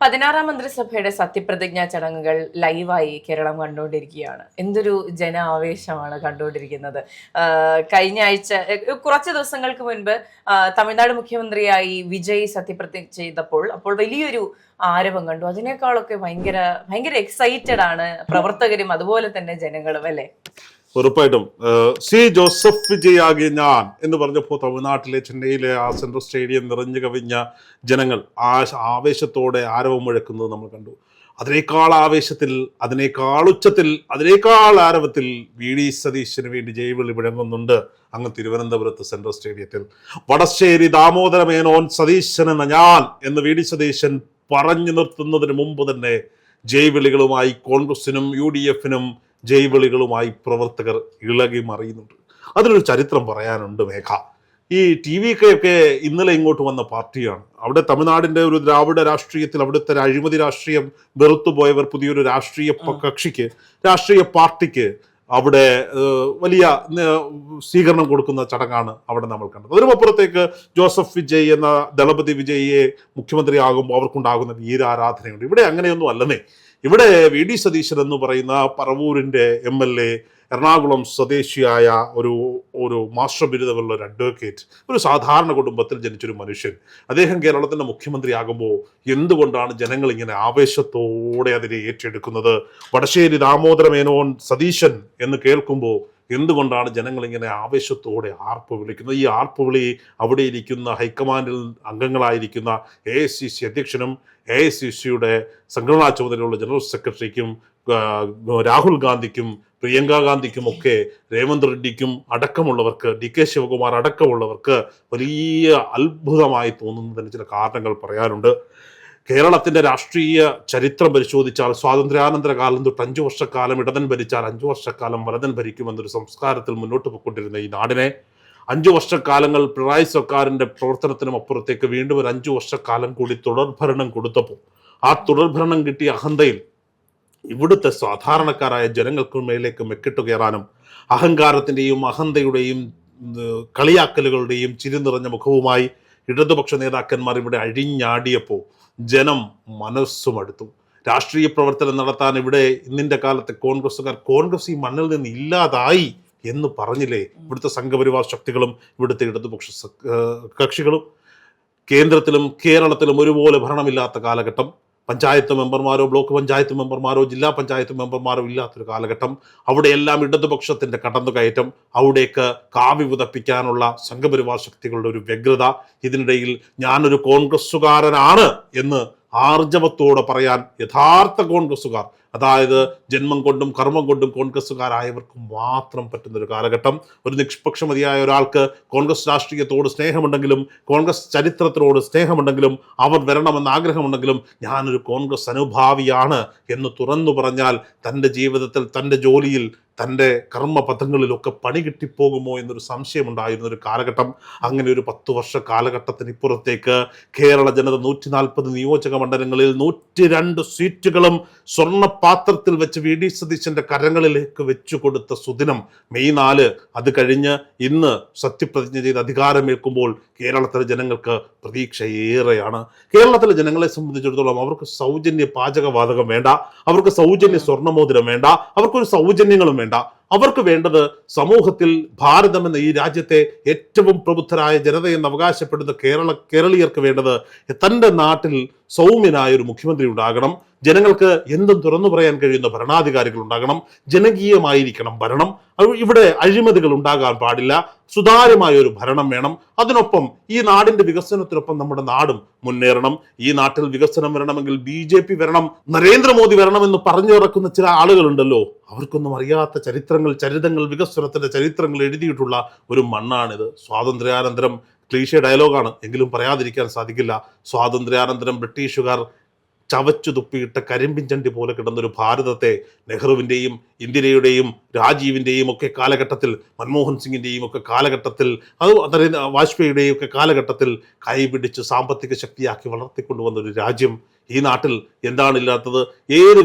16-ാം മന്ത്രിസഭയുടെ സത്യപ്രതിജ്ഞാ ചടങ്ങുകൾ ലൈവായി കേരളം കണ്ടുകൊണ്ടിരിക്കുകയാണ്. എന്തൊരു ജന ആവേശമാണ് കണ്ടുകൊണ്ടിരിക്കുന്നത്. കഴിഞ്ഞ ആഴ്ച കുറച്ച് ദിവസങ്ങൾക്ക് മുൻപ് തമിഴ്നാട് മുഖ്യമന്ത്രിയായി വിജയ് സത്യപ്രതിജ്ഞ ചെയ്തപ്പോൾ വലിയൊരു ആരവം കണ്ടു. അതിനേക്കാളൊക്കെ ഭയങ്കര എക്സൈറ്റഡ് ആണ് പ്രവർത്തകരും അതുപോലെ തന്നെ ജനങ്ങളും, അല്ലേ? ഉറപ്പായിട്ടും സി ജോസഫ് വിജയ് ആകെ ഞാൻ എന്ന് പറഞ്ഞപ്പോൾ തമിഴ്നാട്ടിലെ ചെന്നൈയിലെ ആ സെൻട്രൽ സ്റ്റേഡിയം നിറഞ്ഞു കവിഞ്ഞ ജനങ്ങൾ ആവേശത്തോടെ ആരവം മുഴക്കുന്നത് നമ്മൾ കണ്ടു. അതിനേക്കാൾ ആവേശത്തിൽ, അതിനേക്കാൾ ഉച്ചത്തിൽ, അതിനേക്കാൾ ആരവത്തിൽ വി ഡി സതീശന് വേണ്ടി ജൈവിളി മുഴങ്ങുന്നുണ്ട് അങ്ങ് തിരുവനന്തപുരത്ത് സെൻട്രൽ സ്റ്റേഡിയത്തിൽ. വടശ്ശേരി ദാമോദര മേനോൻ സതീശൻ എന്ന ഞാൻ എന്ന് വി ഡി സതീശൻ പറഞ്ഞു നിർത്തുന്നതിന് മുമ്പ് തന്നെ ജൈവിളികളുമായി കോൺഗ്രസിനും UDF-നും ജൈവിളികളുമായി പ്രവർത്തകർ ഇളകി മറിയുന്നുണ്ട്. അതിനൊരു ചരിത്രം പറയാനുണ്ട് മേഘ. ഈ TVK ഇന്നലെ ഇങ്ങോട്ട് വന്ന പാർട്ടിയാണ്. അവിടെ തമിഴ്നാടിന്റെ ഒരു ദ്രാവിഡ രാഷ്ട്രീയത്തിൽ അവിടുത്തെ അഴിമതി രാഷ്ട്രീയം വെറുത്തുപോയവർ പുതിയൊരു രാഷ്ട്രീയ പാർട്ടിക്ക് അവിടെ വലിയ സ്വീകരണം കൊടുക്കുന്ന ചടങ്ങാണ് അവിടെ നമ്മൾ കണ്ടത്. അതിനുമപ്പുറത്തേക്ക് ജോസഫ് വിജയ് എന്ന ദളപതി വിജയിയെ മുഖ്യമന്ത്രിയാകുമ്പോൾ അവർക്കുണ്ടാകുന്ന വീരാരാധനയുണ്ട്. ഇവിടെ അങ്ങനെയൊന്നും അല്ലെന്നേ. ഇവിടെ വി ഡി സതീശൻ എന്ന് പറയുന്ന പറവൂരിൻ്റെ MLA, എറണാകുളം സ്വദേശിയായ ഒരു മാസ്റ്റർ ബിരുദമുള്ള ഒരു അഡ്വക്കേറ്റ്, ഒരു സാധാരണ കുടുംബത്തിൽ ജനിച്ചൊരു മനുഷ്യൻ, അദ്ദേഹം കേരളത്തിൻ്റെ മുഖ്യമന്ത്രിയാകുമ്പോൾ എന്തുകൊണ്ടാണ് ജനങ്ങൾ ഇങ്ങനെ ആവേശത്തോടെ അതിനെ ഏറ്റെടുക്കുന്നത്? വടശ്ശേരി ദാമോദര മേനോൻ സതീശൻ എന്ന് കേൾക്കുമ്പോൾ എന്തുകൊണ്ടാണ് ജനങ്ങൾ ഇങ്ങനെ ആവേശത്തോടെ ആർപ്പ് വിളിക്കുന്നത്? ഈ ആർപ്പ് വിളി അവിടെ ഇരിക്കുന്ന ഹൈക്കമാൻഡിൽ അംഗങ്ങളായിരിക്കുന്ന AICC അധ്യക്ഷനും AICCയുടെ സംഘടനാ ചുമതലയുള്ള ജനറൽ സെക്രട്ടറിക്കും രാഹുൽ ഗാന്ധിക്കും പ്രിയങ്ക ഗാന്ധിക്കും ഒക്കെ രേവന്ത് റെഡ്ഡിക്കും അടക്കമുള്ളവർക്ക്, DK ശിവകുമാർ അടക്കമുള്ളവർക്ക് വലിയ അത്ഭുതമായി തോന്നുന്നതിന് ചില കാരണങ്ങൾ പറയാനുണ്ട്. കേരളത്തിന്റെ രാഷ്ട്രീയ ചരിത്രം പരിശോധിച്ചാൽ സ്വാതന്ത്ര്യാനന്തര കാലം തൊട്ട് 5 വർഷക്കാലം ഇടതൻ ഭരിച്ചാൽ 5 വർഷക്കാലം വലതൻ ഭരിക്കുമെന്നൊരു സംസ്കാരത്തിൽ മുന്നോട്ട് പോയിക്കൊണ്ടിരുന്ന ഈ നാടിനെ 5 വർഷക്കാലങ്ങൾ പിണറായി സർക്കാരിന്റെ പ്രവർത്തനത്തിനും അപ്പുറത്തേക്ക് വീണ്ടും ഒരു 5 വർഷക്കാലം കൂടി തുടർഭരണം കൊടുത്തപ്പോൾ ആ തുടർഭരണം കിട്ടിയ അഹന്തയിൽ ഇവിടുത്തെ സാധാരണക്കാരായ ജനങ്ങൾക്ക് മേലേക്ക് മെക്കിട്ടു കയറാനും അഹങ്കാരത്തിന്റെയും അഹന്തയുടെയും കളിയാക്കലുകളുടെയും ചിരി നിറഞ്ഞ മുഖവുമായി ഇടതുപക്ഷ നേതാക്കന്മാർ ഇവിടെ അഴിഞ്ഞാടിയപ്പോൾ ജനം മനസ്സുമടുത്തു. രാഷ്ട്രീയ പ്രവർത്തനം നടത്താൻ ഇവിടെ ഇന്നിന്റെ കാലത്തെ കോൺഗ്രസ് ഈ മണ്ണിൽ നിന്ന് ഇല്ലാതായി എന്ന് പറഞ്ഞില്ലേ ഇവിടുത്തെ സംഘപരിവാർ ശക്തികളും ഇവിടുത്തെ ഇടതുപക്ഷ കക്ഷികളും? കേന്ദ്രത്തിലും കേരളത്തിലും ഒരുപോലെ ഭരണമില്ലാത്ത കാലഘട്ടം, പഞ്ചായത്ത് മെമ്പർമാരോ ബ്ലോക്ക് പഞ്ചായത്ത് മെമ്പർമാരോ ജില്ലാ പഞ്ചായത്ത് മെമ്പർമാരോ ഇല്ലാത്തൊരു കാലഘട്ടം, അവിടെയെല്ലാം ഇടതുപക്ഷത്തിന്റെ കടന്നുകയറ്റം, അവിടേക്ക് കാവി പുതപ്പിക്കാനുള്ള സംഘപരിവാർ ശക്തികളുടെ ഒരു വ്യഗ്രത, ഇതിനിടയിൽ ഞാനൊരു കോൺഗ്രസ്സുകാരനാണ് എന്ന് ആർജവത്തോടെ പറയാൻ യഥാർത്ഥ കോൺഗ്രസ്സുകാർ, അതായത് ജന്മം കൊണ്ടും കർമ്മം കൊണ്ടും കോൺഗ്രസ്സുകാരായവർക്ക് മാത്രം പറ്റുന്നൊരു കാലഘട്ടം. ഒരു നിഷ്പക്ഷമതിയായ ഒരാൾക്ക് കോൺഗ്രസ് രാഷ്ട്രീയത്തോട് സ്നേഹമുണ്ടെങ്കിലും കോൺഗ്രസ് ചരിത്രത്തിനോട് സ്നേഹമുണ്ടെങ്കിലും അവർ വരണമെന്ന് ആഗ്രഹമുണ്ടെങ്കിലും ഞാനൊരു കോൺഗ്രസ് അനുഭാവിയാണ് എന്ന് തുറന്നു പറഞ്ഞാൽ തൻ്റെ ജീവിതത്തിൽ, തൻ്റെ ജോലിയിൽ, തൻ്റെ കർമ്മപഥങ്ങളിലൊക്കെ പണി കിട്ടിപ്പോകുമോ എന്നൊരു സംശയമുണ്ടായിരുന്നൊരു കാലഘട്ടം. അങ്ങനെ ഒരു 10 വർഷ കാലഘട്ടത്തിന് ഇപ്പുറത്തേക്ക് കേരള ജനത 140 നിയോജക മണ്ഡലങ്ങളിൽ 102 സീറ്റുകളും സ്വർണ്ണപാത്രത്തിൽ വെച്ച് വി ഡി സതീശന്റെ കരങ്ങളിലേക്ക് വെച്ചു കൊടുത്ത സുദിനം മെയ് 4. അത് കഴിഞ്ഞ് ഇന്ന് സത്യപ്രതിജ്ഞ ചെയ്ത് അധികാരമേൽക്കുമ്പോൾ കേരളത്തിലെ ജനങ്ങൾക്ക് പ്രതീക്ഷ ഏറെയാണ്. കേരളത്തിലെ ജനങ്ങളെ സംബന്ധിച്ചിടത്തോളം അവർക്ക് സൗജന്യ പാചകവാതകം വേണ്ട, അവർക്ക് സൗജന്യ സ്വർണ്ണമോതിരം വേണ്ട, അവർക്കൊരു സൗജന്യങ്ങളും വേണ്ട. അവർക്ക് വേണ്ടത് സമൂഹത്തിൽ ഭാരതം എന്ന ഈ രാജ്യത്തെ ഏറ്റവും പ്രബുദ്ധരായ ജനതയെന്ന് അവകാശപ്പെടുന്ന കേരളീയർക്ക് വേണ്ടത് തൻ്റെ നാട്ടിൽ സൗമ്യനായ ഒരു മുഖ്യമന്ത്രി ഉണ്ടാകണം, ജനങ്ങൾക്ക് എന്തും തുറന്നു പറയാൻ കഴിയുന്ന ഭരണാധികാരികൾ ഉണ്ടാകണം, ജനകീയമായിരിക്കണം ഭരണം, ഇവിടെ അഴിമതികൾ ഉണ്ടാകാൻ പാടില്ല, സുതാര്യമായ ഒരു ഭരണം വേണം. അതിനൊപ്പം ഈ നാടിന്റെ വികസനത്തിനൊപ്പം നമ്മുടെ നാടും മുന്നേറണം. ഈ നാട്ടിൽ വികസനം വരണമെങ്കിൽ BJP വരണം, നരേന്ദ്രമോദി വരണമെന്ന് പറഞ്ഞിറക്കുന്ന ചില ആളുകളുണ്ടല്ലോ, അവർക്കൊന്നും അറിയാത്ത ചരിതങ്ങൾ, വികസനത്തിന്റെ ചരിത്രങ്ങൾ എഴുതിയിട്ടുള്ള ഒരു മണ്ണാണിത്. സ്വാതന്ത്ര്യാനന്തരം ക്ലീശേ ഡയലോഗാണ് എങ്കിലും പറയാതിരിക്കാൻ സാധിക്കില്ല. സ്വാതന്ത്ര്യാനന്തരം ബ്രിട്ടീഷുകാർ ചവച്ചു തുപ്പിയിട്ട കരിമ്പിൻചണ്ടി പോലെ കിടന്നൊരു ഭാരതത്തെ നെഹ്റുവിൻ്റെയും ഇന്ദിരയുടെയും രാജീവിൻ്റെയും ഒക്കെ കാലഘട്ടത്തിൽ, മൻമോഹൻ സിംഗിൻ്റെയും ഒക്കെ കാലഘട്ടത്തിൽ, വാജ്പേയിയുടെയും ഒക്കെ കാലഘട്ടത്തിൽ കൈപിടിച്ച് സാമ്പത്തിക ശക്തിയാക്കി വളർത്തിക്കൊണ്ടുവന്നൊരു രാജ്യം ഈ നാട്ടിൽ എന്താണില്ലാത്തത്?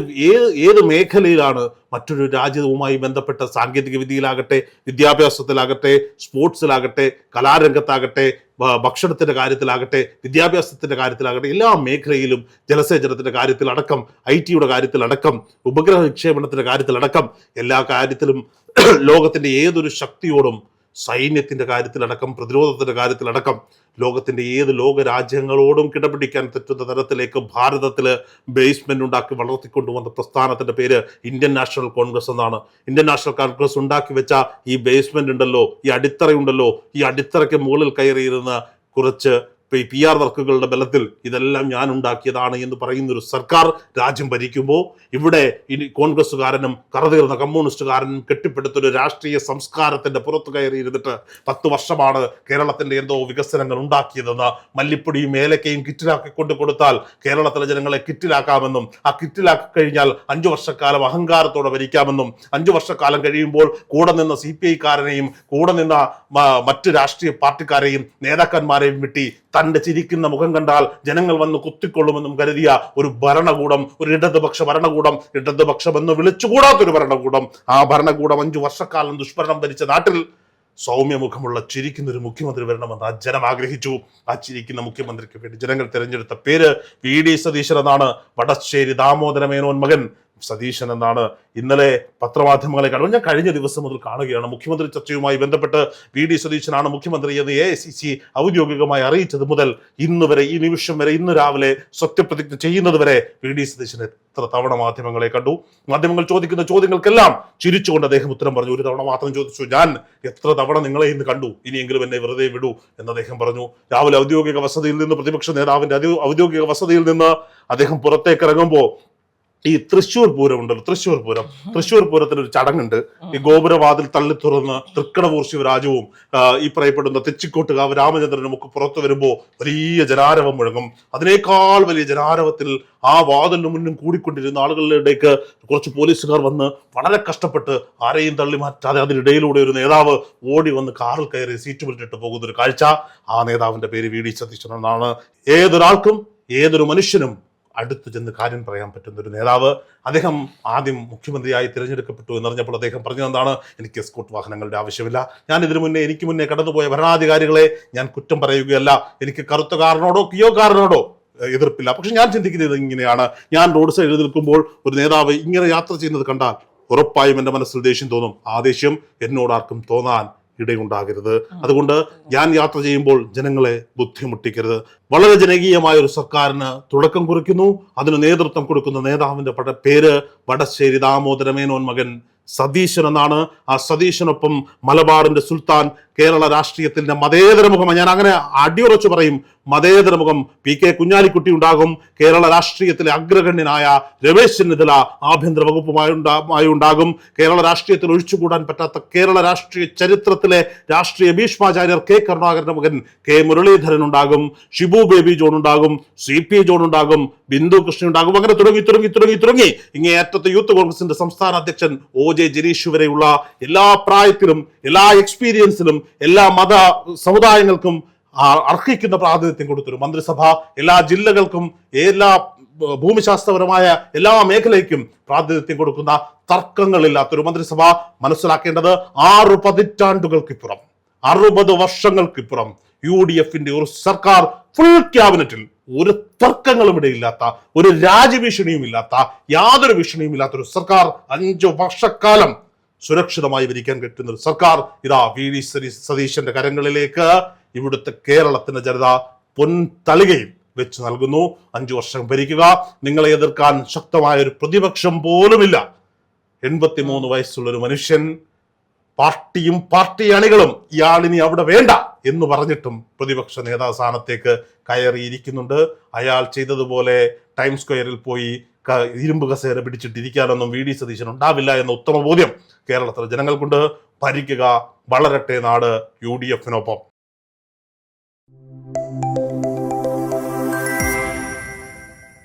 ഏത് മേഖലയിലാണ് മറ്റൊരു രാജ്യവുമായി ബന്ധപ്പെട്ട സാങ്കേതിക വിദ്യയിലാകട്ടെ, വിദ്യാഭ്യാസത്തിലാകട്ടെ, സ്പോർട്സിലാകട്ടെ, കലാരംഗത്താകട്ടെ, ഭക്ഷണത്തിന്റെ കാര്യത്തിലാകട്ടെ, വിദ്യാഭ്യാസത്തിന്റെ കാര്യത്തിലാകട്ടെ, എല്ലാ മേഖലയിലും ജലസേചനത്തിന്റെ കാര്യത്തിലടക്കം, IT-യുടെ കാര്യത്തിലടക്കം, ഉപഗ്രഹ വിക്ഷേപണത്തിന്റെ കാര്യത്തിലടക്കം, എല്ലാ കാര്യത്തിലും ലോകത്തിന്റെ ഏതൊരു ശക്തിയോടും, സൈന്യത്തിന്റെ കാര്യത്തിലടക്കം, പ്രതിരോധത്തിന്റെ കാര്യത്തിലടക്കം, ലോകത്തിന്റെ ഏത് ലോകരാജ്യങ്ങളോടും കിടപിടിക്കാൻ പറ്റുന്ന തരത്തിലേക്ക് ഭാരതത്തിൽ ബേസ്മെന്റ് ഉണ്ടാക്കി വളർത്തിക്കൊണ്ടുവന്ന പ്രസ്ഥാനത്തിന്റെ പേര് ഇന്ത്യൻ നാഷണൽ കോൺഗ്രസ് എന്നാണ്. ഇന്ത്യൻ നാഷണൽ കോൺഗ്രസ് ഉണ്ടാക്കി വെച്ച ഈ ബേസ്മെന്റ് ഉണ്ടല്ലോ, ഈ അടിത്തറയുണ്ടല്ലോ, ഈ അടിത്തറയ്ക്ക് മുകളിൽ കയറിയിരുന്ന കുറച്ച് PR വർക്കുകളുടെ ബലത്തിൽ ഇതെല്ലാം ഞാൻ ഉണ്ടാക്കിയതാണ് എന്ന് പറയുന്ന ഒരു സർക്കാർ രാജ്യം ഭരിക്കുമ്പോൾ ഇവിടെ ഇനി കോൺഗ്രസ്സുകാരനും കറതീർന്ന കമ്മ്യൂണിസ്റ്റുകാരനും കെട്ടിപ്പടുത്തൊരു രാഷ്ട്രീയ സംസ്കാരത്തിന്റെ പുറത്തു കയറിയിരുന്നിട്ട് 10 വർഷമാണ് കേരളത്തിന്റെ എന്തോ വികസനങ്ങൾ ഉണ്ടാക്കിയതെന്ന്, മല്ലിപ്പൊടിയും ഏലക്കയും കിറ്റിലാക്കി കൊണ്ടു കൊടുത്താൽ കേരളത്തിലെ ജനങ്ങളെ കിറ്റിലാക്കാമെന്നും, ആ കിറ്റിലാക്കി കഴിഞ്ഞാൽ 5 വർഷക്കാലം അഹങ്കാരത്തോടെ ഭരിക്കാമെന്നും, 5 വർഷക്കാലം കഴിയുമ്പോൾ കൂടെ നിന്ന CPI-കാരനെയും കൂടെ നിന്ന മറ്റ് രാഷ്ട്രീയ പാർട്ടിക്കാരെയും നേതാക്കന്മാരെയും വിട്ടി തന്റെ ചിരിക്കുന്ന മുഖം കണ്ടാൽ ജനങ്ങൾ വന്ന് കുത്തിക്കൊള്ളുമെന്നും കരുതിയ ഒരു ഭരണകൂടം, ഒരു ഇടതുപക്ഷ ഭരണകൂടം, ഇടതുപക്ഷമെന്ന് വിളിച്ചുകൂടാത്തൊരു ഭരണകൂടം, ആ ഭരണകൂടം 5 വർഷക്കാലം ദുഷ്ഭരണം ഭരിച്ച നാട്ടിൽ സൗമ്യമുഖമുള്ള ചിരിക്കുന്ന ഒരു മുഖ്യമന്ത്രി വരണമെന്ന് ആ ജനം ആഗ്രഹിച്ചു. ആ ചിരിക്കുന്ന മുഖ്യമന്ത്രിക്ക് വേണ്ടി ജനങ്ങൾ തിരഞ്ഞെടുത്ത പേര് VD സതീശൻ എന്നാണ്. വടശ്ശേരി ദാമോദര മേനോൻ മകൻ സതീശൻ എന്നാണ്. ഇന്നലെ പത്രമാധ്യമങ്ങളെ കാണുമ്പോൾ ഞാൻ കഴിഞ്ഞ ദിവസം മുതൽ കാണുകയാണ്, മുഖ്യമന്ത്രി ചർച്ചയുമായി ബന്ധപ്പെട്ട് VD സതീശനാണ് മുഖ്യമന്ത്രി എന്ന് AICC ഔദ്യോഗികമായി അറിയിച്ചത് മുതൽ ഇന്ന് വരെ, ഈ നിമിഷം വരെ, ഇന്ന് രാവിലെ സത്യപ്രതിജ്ഞ ചെയ്യുന്നത് വരെ VD സതീശൻ എത്ര തവണ മാധ്യമങ്ങളെ കണ്ടു. മാധ്യമങ്ങൾ ചോദിക്കുന്ന ചോദ്യങ്ങൾക്കെല്ലാം ചിരിച്ചുകൊണ്ട് അദ്ദേഹം ഉത്തരം പറഞ്ഞു. ഒരു തവണ മാത്രം ചോദിച്ചു, ഞാൻ എത്ര തവണ നിങ്ങളെ ഇന്ന് കണ്ടു, ഇനിയെങ്കിലും എന്നെ വെറുതെ വിടൂ എന്ന് അദ്ദേഹം പറഞ്ഞു. രാവിലെ ഔദ്യോഗിക വസതിയിൽ നിന്ന്, പ്രതിപക്ഷ നേതാവിന്റെ ഔദ്യോഗിക വസതിയിൽ നിന്ന് അദ്ദേഹം പുറത്തേക്ക് ഇറങ്ങുമ്പോൾ ഈ തൃശ്ശൂർ പൂരം ഉണ്ടല്ലോ, തൃശ്ശൂർ പൂരത്തിന് ഒരു ചടങ്ങുണ്ട്. ഈ ഗോപുരവാതിൽ തള്ളി തുറന്ന് തൃക്കടവൂർ ശിവരാജവും ഈ പറയപ്പെടുന്ന തെച്ചിക്കോട്ടുകാവ് രാമചന്ദ്രനും ഒക്കെ പുറത്തു വരുമ്പോൾ വലിയ ജനാരവം മുഴങ്ങും. അതിനേക്കാൾ വലിയ ജനാരവത്തിൽ ആ വാതിലിന് മുന്നും കൂടിക്കൊണ്ടിരുന്ന ആളുകളിലേക്ക് കുറച്ച് പോലീസുകാർ വന്ന് വളരെ കഷ്ടപ്പെട്ട് ആരെയും തള്ളി മാറ്റാതെ അതിനിടയിലൂടെ ഒരു നേതാവ് ഓടി വന്ന് കാറിൽ കയറി സീറ്റ് വിട്ടിട്ട് പോകുന്ന ഒരു കാഴ്ച. ആ നേതാവിന്റെ പേര് VD സതീശൻ എന്നാണ്. ഏതൊരാൾക്കും, ഏതൊരു മനുഷ്യനും അടുത്ത് ചെന്ന് കാര്യം പറയാൻ പറ്റുന്ന ഒരു നേതാവ്. അദ്ദേഹം ആദ്യം മുഖ്യമന്ത്രിയായി തിരഞ്ഞെടുക്കപ്പെട്ടു എന്നറിഞ്ഞപ്പോൾ അദ്ദേഹം പറഞ്ഞതെന്താണ്, എനിക്ക് എസ്കോർട്ട് വാഹനങ്ങളുടെ ആവശ്യമില്ല. ഞാൻ എനിക്ക് മുന്നേ കടന്നുപോയ ഭരണാധികാരികളെ ഞാൻ കുറ്റം പറയുകയല്ല. എനിക്ക് കറുത്തക്കാരനോടോ കിയോക്കാരനോടോ എതിർപ്പില്ല. പക്ഷെ ഞാൻ ചിന്തിക്കുന്നത് ഇങ്ങനെയാണ്, ഞാൻ റോഡ് സൈഡിൽ നിൽക്കുമ്പോൾ ഒരു നേതാവ് ഇങ്ങനെ യാത്ര ചെയ്യുന്നത് കണ്ടാൽ ഉറപ്പായും എൻ്റെ മനസ്സിൽ ദേഷ്യം തോന്നും. ആ ദേഷ്യം എന്നോടാർക്കും തോന്നാൻ ഇടയുണ്ടാകരുത്. അതുകൊണ്ട് ഞാൻ യാത്ര ചെയ്യുമ്പോൾ ജനങ്ങളെ ബുദ്ധിമുട്ടിക്കരുത്. വളരെ ജനകീയമായ ഒരു സർക്കാരിന് തുടക്കം കുറിക്കുന്നു. അതിന് നേതൃത്വം കൊടുക്കുന്ന നേതാവിന്റെ പേര് വടശ്ശേരി ദാമോദര മേനോൻ മകൻ സതീശൻ എന്നാണ്. ആ സതീശനൊപ്പം മലബാറിന്റെ സുൽത്താൻ, കേരള രാഷ്ട്രീയത്തിന്റെ മതേതര മുഖം, ഞാൻ അങ്ങനെ അടിയുറച്ചു പറയും, മതേതര മുഖം PK കുഞ്ഞാലിക്കുട്ടി ഉണ്ടാകും. കേരള രാഷ്ട്രീയത്തിലെ അഗ്രഗണ്യനായ രമേശ് ചെന്നിത്തല ആഭ്യന്തര വകുപ്പുമായി ഉണ്ടാകും. കേരള രാഷ്ട്രീയത്തിൽ ഒഴിച്ചുകൂടാൻ പറ്റാത്ത കേരള രാഷ്ട്രീയ ചരിത്രത്തിലെ രാഷ്ട്രീയ ഭീഷ്മാചാര്യർ K കരുണാകരന്റെ മകൻ K മുരളീധരൻ ഉണ്ടാകും. ഷിബു ബേബി ജോൺ ഉണ്ടാകും. CP ജോൺ ഉണ്ടാകും. ബിന്ദു കൃഷ്ണ ഉണ്ടാകും. അങ്ങനെ തുടങ്ങി ഇങ്ങേയറ്റത്തെ യൂത്ത് കോൺഗ്രസിന്റെ സംസ്ഥാന അധ്യക്ഷൻ OJ ജനീഷ് വരെയുള്ള എല്ലാ പ്രായത്തിലും, എല്ലാ എക്സ്പീരിയൻസിലും, എല്ലാ മത സമുദായങ്ങൾക്കും അർഹിക്കുന്ന പ്രാതിനിധ്യം കൊടുത്തൊരു മന്ത്രിസഭ, എല്ലാ ജില്ലകൾക്കും, എല്ലാ ഭൂമിശാസ്ത്രപരമായ എല്ലാ മേഖലയ്ക്കും പ്രാതിനിധ്യം കൊടുക്കുന്ന തർക്കങ്ങളില്ലാത്തൊരു മന്ത്രിസഭ. മനസ്സിലാക്കേണ്ടത് 6 പതിറ്റാണ്ടുകൾക്കിപ്പുറം, 60 വർഷങ്ങൾക്കിപ്പുറം UDFന്റെ ഒരു സർക്കാർ, ഫുൾ ക്യാബിനറ്റിൽ ഒരു തർക്കങ്ങളും ഇടയില്ലാത്ത, ഒരു രാജ്യഭീഷണിയും ഇല്ലാത്ത, യാതൊരു ഭീഷണിയും ഇല്ലാത്ത ഒരു സർക്കാർ, 5 വർഷക്കാലം സുരക്ഷിതമായി ഭരിക്കാൻ പറ്റുന്ന ഒരു സർക്കാർ ഇതാ VD സതീശന്റെ കരങ്ങളിലേക്ക് ഇവിടുത്തെ കേരളത്തിന്റെ ജനത പൊൻതളികയിൽ വെച്ച് നൽകുന്നു. 5 വർഷം ഭരിക്കുക. നിങ്ങളെ എതിർക്കാൻ ശക്തമായ ഒരു പ്രതിപക്ഷം പോലുമില്ല. 83 വയസ്സുള്ള ഒരു മനുഷ്യൻ, പാർട്ടിയും പാർട്ടി അണികളും ഇയാളിനി അവിടെ വേണ്ട എന്ന് പറഞ്ഞിട്ടും പ്രതിപക്ഷ നേതാവ് സ്ഥാനത്തേക്ക് കയറിയിരിക്കുന്നുണ്ട്. അയാൾ ചെയ്തതുപോലെ ടൈം സ്ക്വയറിൽ പോയി ഇരുമ്പ് കസേര പിടിച്ചിട്ടിരിക്കാനൊന്നും VD സതീശൻ ഉണ്ടാവില്ല എന്ന ഉത്തമ ബോധ്യം കേരളത്തിലെ ജനങ്ങൾക്കുണ്ട്. ഭരിക്കുക, വളരട്ടെ നാട് UDFനൊപ്പം.